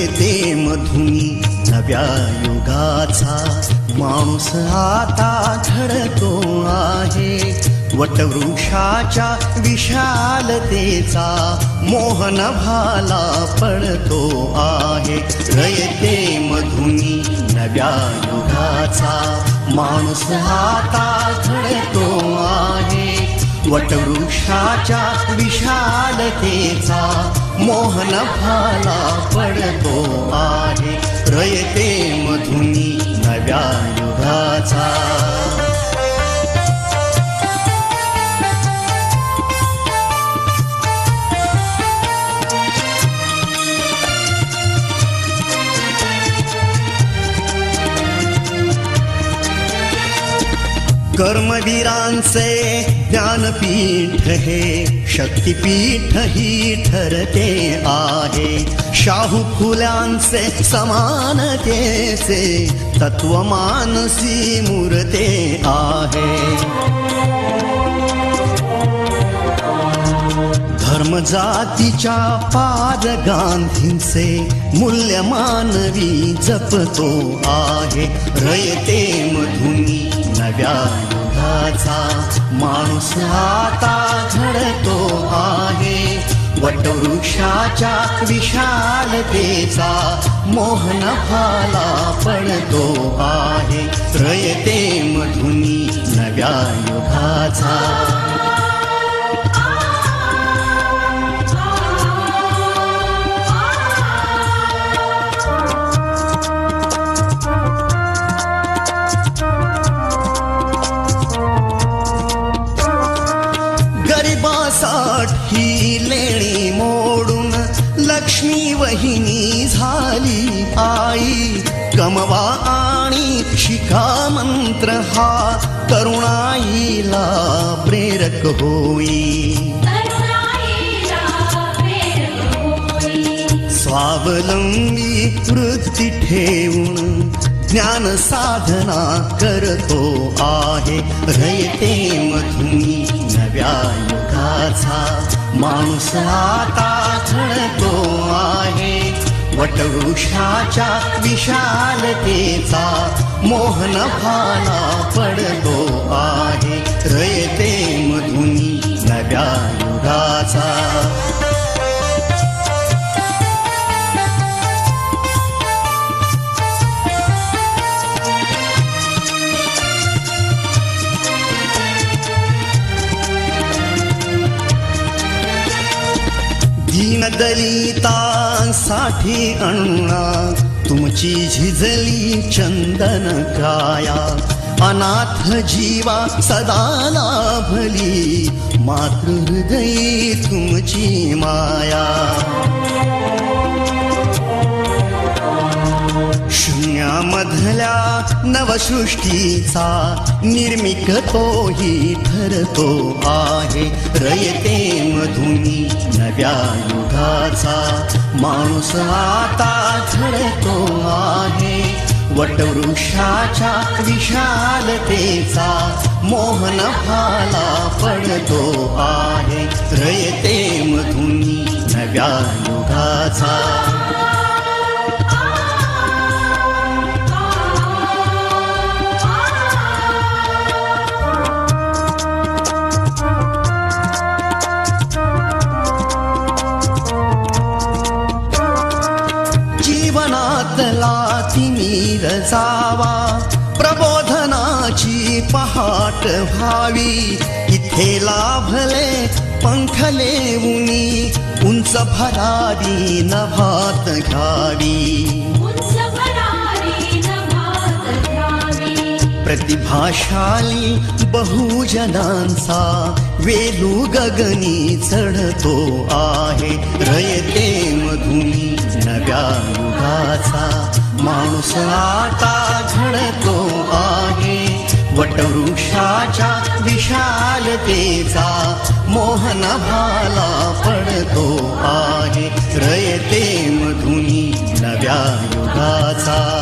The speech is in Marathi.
रयते मधुनी नव्या युगाचा माणूस आता घडतो आहे. वटवृक्षाच्या विशालतेचा मोहन भाला पडतो आहे. रयते मधुनी नव्या युगाचा माणूस आता घडतो आहे. वटवृक्षाच्या विशालतेचा मोहन भाला पडतो आहे. रयते मधुनी नव्या युगाचा. कर्मवीरांचे ज्ञानपीठ हे शक्तिपीठ ही ठरते आहे. शाहू फुल्यांचे समानतेचे तत्वमानसी मूर्ते आहे. धर्म जातीच्या पाद गांधींचे मूल्य मानवी जपतो आहे. रयते मधुनी नव्या युगाचा माणूस आता घडतो आहे. वटवृक्षाच्या विशालतेचा मोहन भाला पडतो आहे. रयते मधुनी नव्या युगाचा. गरिबासाठी लेणी मोडून लक्ष्मी वहिनी झाली आई. कमवा आणि शिका मंत्र हा तरुणाईला प्रेरक होई. स्वावलंबी वृत्ती ठेवून ज्ञान साधना करतो आहे. रयते मधुनी नव्या युगाचा माणूस आता घडतो आहे. वटवृक्षाच्या विशालतेचा मोहन भाला पडतो आहे. रयते मधुनी नव्या युगाचा. दलितांसाठी अण्णा तुमची झिजली चंदन काया. अनाथ जीवा सदा लाभली मातृहृदयी तुमची माया. शून्यामधल्या नवसृष्टीचा निर्मिक तोही ठरतो आहे. रयते मधुनी नव्या युगाचा माणूस आता घडतो आहे. वटवृक्षाच्या विशालतेचा मोहन भाला पडतो आहे. रयते मधुनी नव्या युगाचा. जीवनातला तिमिर जावा प्रबोधनाची पहाट व्हावी. इथे लाभले पंखले उनी उंच भरारी नभात घ्यावी. प्रतिभाशाली बहुजनांचा वेलू गगनी चढतो आहे. रयते मधुनी नव्या युगाचा माणूस आता घडतो आहे. वटवृक्षाच्या विशालतेचा मोहन भाला पडतो आहे. रयते मधुनी नव्या युगाचा.